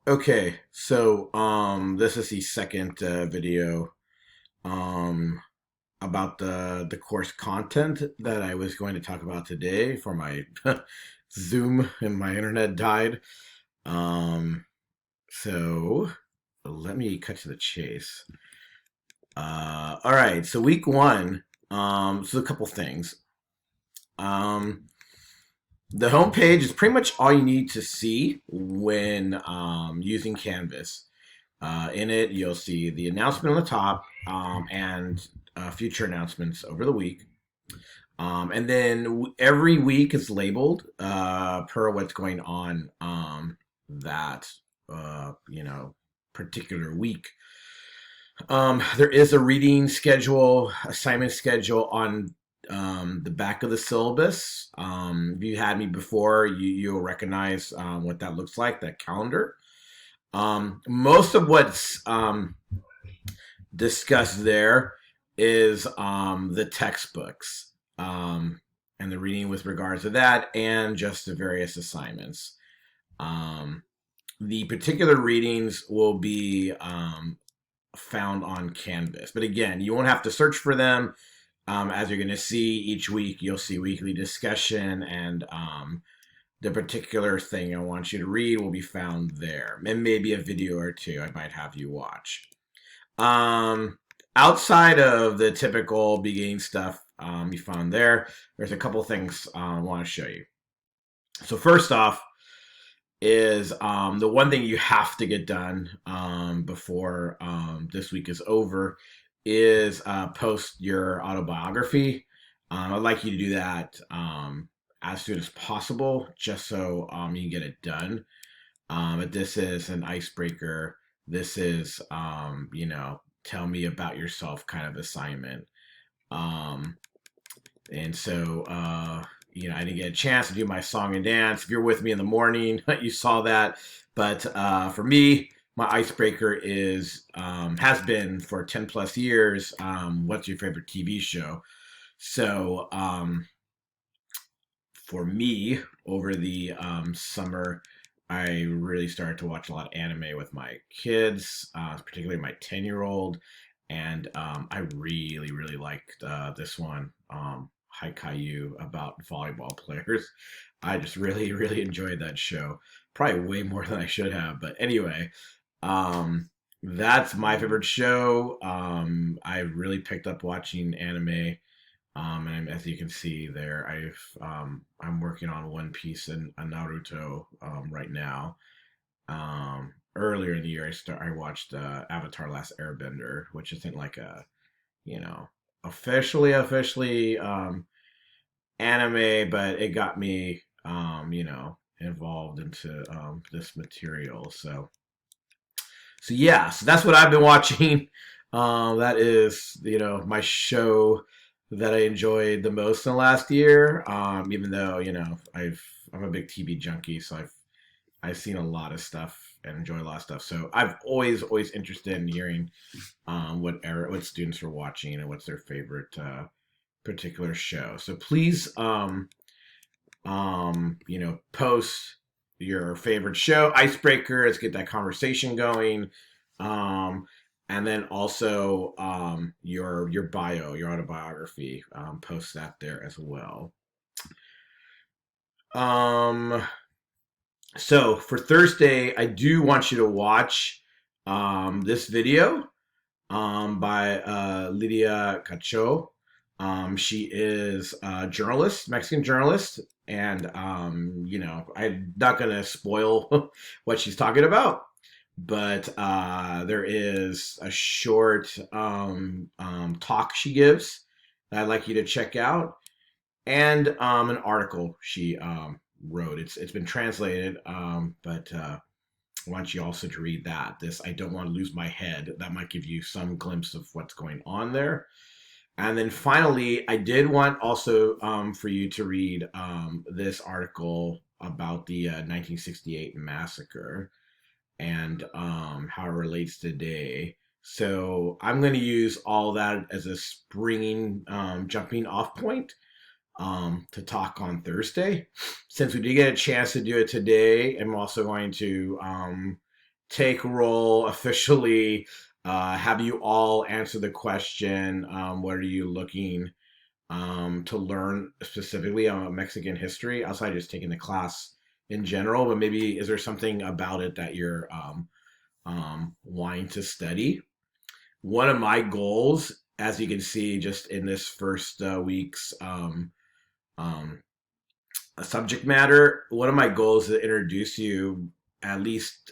Okay, so this is the second video um about the course content that I was going to talk about today for my Zoom and my internet died. Um, so let me cut to the chase. All right, so week one. So a couple things. Um, the homepage is pretty much all you need to see when using Canvas. In it, you'll see the announcement on the top and future announcements over the week. And then every week is labeled per what's going on that particular week. There is a reading schedule, assignment schedule on the back of the syllabus. If you had me before, you'll recognize what that looks like, that calendar. Most of what's discussed there is the textbooks and the reading with regards to that, and just the various assignments. Um, the particular readings will be found on Canvas, but again, you won't have to search for them. As you're going to see each week, you'll see weekly discussion and the particular thing I want you to read will be found there. And maybe a video or two I might have you watch. Outside of the typical beginning stuff you found there, there's a couple things I want to show you. So first off is the one thing you have to get done before this week is over is post your autobiography. I'd like you to do that as soon as possible, just so you can get it done. But this is an icebreaker. This is, tell me about yourself kind of assignment. And so, I didn't get a chance to do my song and dance. If you're with me in the morning, you saw that. But for me, my icebreaker is has been for 10 plus years. What's your favorite TV show? So for me, over the summer, I really started to watch a lot of anime with my kids, particularly my 10-year-old. And I really, really liked this one, Haikaiu, about volleyball players. I just really, really enjoyed that show. Probably way more than I should have. But anyway, that's my favorite show. I really picked up watching anime. And as you can see there, I'm working on One Piece and a Naruto right now. Earlier in the year, I watched Avatar: Last Airbender, which isn't like a you know officially anime, but it got me involved into this material. So yeah, so that's what I've been watching. That is my show that I enjoyed the most in the last year. Even though I'm a big TV junkie, so I've seen a lot of stuff and enjoy a lot of stuff. So I've always interested in hearing what students are watching and what's their favorite particular show. So please post your favorite show, icebreaker. Let's get that conversation going. And then also your bio, your autobiography, post that there as well. So for Thursday, I do want you to watch this video by Lydia Cacho. She is a journalist, Mexican journalist, and I'm not gonna spoil what she's talking about, but there is a short talk she gives that I'd like you to check out, and an article she wrote. It's been translated, but I want you also to read that. This I Don't Want to Lose My Head. That might give you some glimpse of what's going on there. And then finally, I did want also for you to read this article about the 1968 massacre and how it relates today. So I'm going to use all that as a springing, jumping off point to talk on Thursday. Since we did get a chance to do it today, I'm also going to take role officially, have you all answer the question, what are you looking to learn specifically on Mexican history outside just taking the class in general, but maybe is there something about it that you're wanting to study? One of my goals, as you can see just in this first week's um, subject matter, one of my goals is to introduce you at least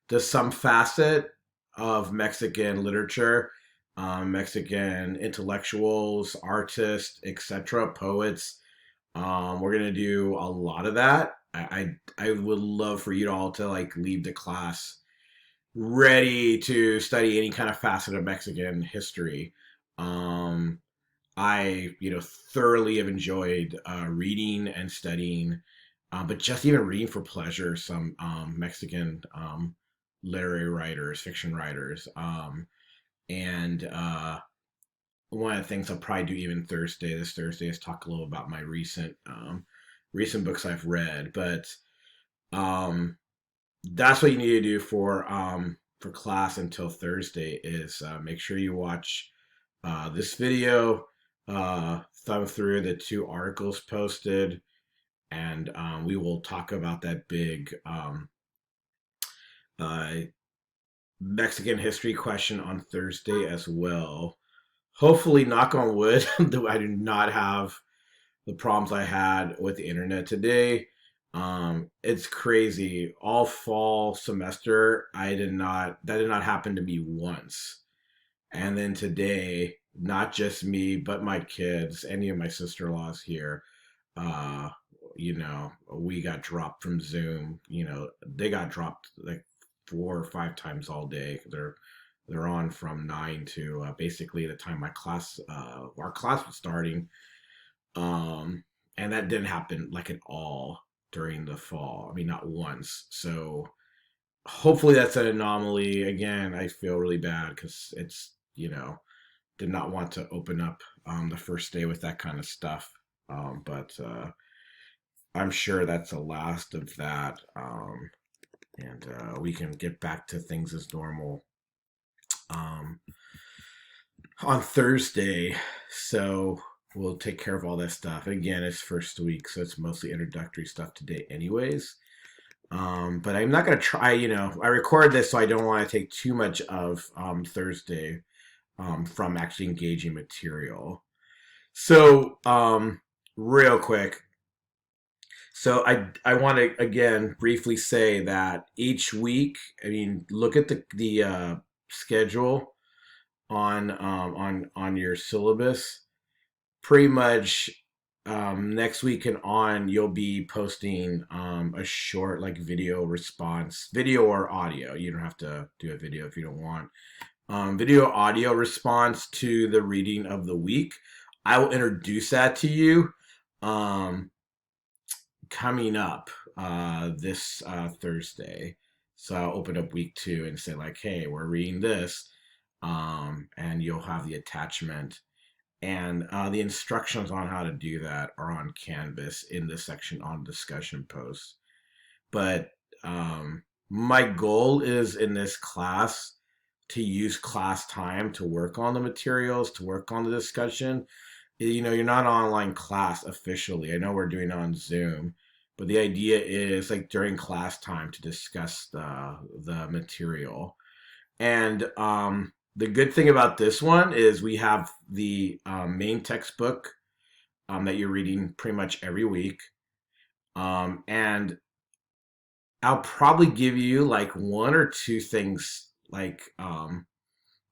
to some facet of Mexican literature, Mexican intellectuals, artists, etc., poets. We're gonna do a lot of that. I would love for you all to like leave the class ready to study any kind of facet of Mexican history. Um, I, thoroughly have enjoyed reading and studying, but just even reading for pleasure, some Mexican literary writers, fiction writers. And one of the things I'll probably do even this Thursday, is talk a little about my recent books I've read. But um, that's what you need to do for class until Thursday is make sure you watch this video, thumb through the two articles posted, and we will talk about that big uh, Mexican history question on Thursday as well. Hopefully, knock on wood, I do not have the problems I had with the internet today. It's crazy. All fall semester, that did not happen to me once. And then today, not just me, but my kids, any of my sister-in-laws here, uh, we got dropped from Zoom. They got dropped like 4 or 5 times all day. They're on from 9 to basically the time our class was starting. And that didn't happen like at all during the fall. I mean, not once. So hopefully that's an anomaly. Again, I feel really bad because it's, did not want to open up the first day with that kind of stuff. But I'm sure that's the last of that. And we can get back to things as normal um, on Thursday. So we'll take care of all that stuff. Again, it's first week, so it's mostly introductory stuff today, anyways. But I'm not going to try, I recorded this, so I don't want to take too much of Thursday from actually engaging material. So, real quick. So I want to again briefly say that each week, I mean, look at the schedule on your syllabus. Pretty much next week and on, you'll be posting a short like video response, video or audio. You don't have to do a video if you don't want. Video audio response to the reading of the week. I will introduce that to you um, coming up this Thursday. So I'll open up week 2 and say like, hey, we're reading this, and you'll have the attachment. And the instructions on how to do that are on Canvas in the section on discussion posts. But my goal is in this class to use class time to work on the materials, to work on the discussion. You're not online class officially. I know we're doing it on Zoom, but the idea is like during class time to discuss the material. And the good thing about this one is we have the main textbook that you're reading pretty much every week. And I'll probably give you like one or two things like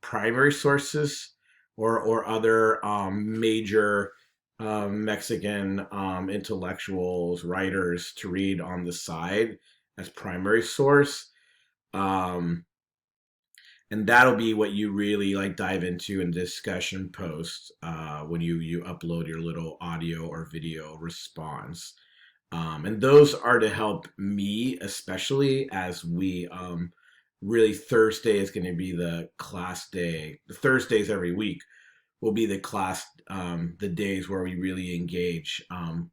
primary sources or other major Mexican intellectuals, writers to read on the side as primary source. Um, and that'll be what you really like dive into in discussion posts when you upload your little audio or video response. And those are to help me, especially as we really Thursday is going to be the class day. The Thursdays every week will be the class, the days where we really engage um,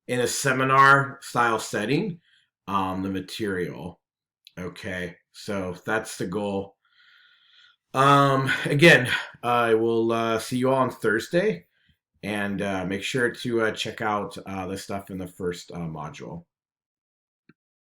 in a seminar style setting, the material. Okay, so that's the goal. Again, I will see you all on Thursday, and make sure to check out the stuff in the first module.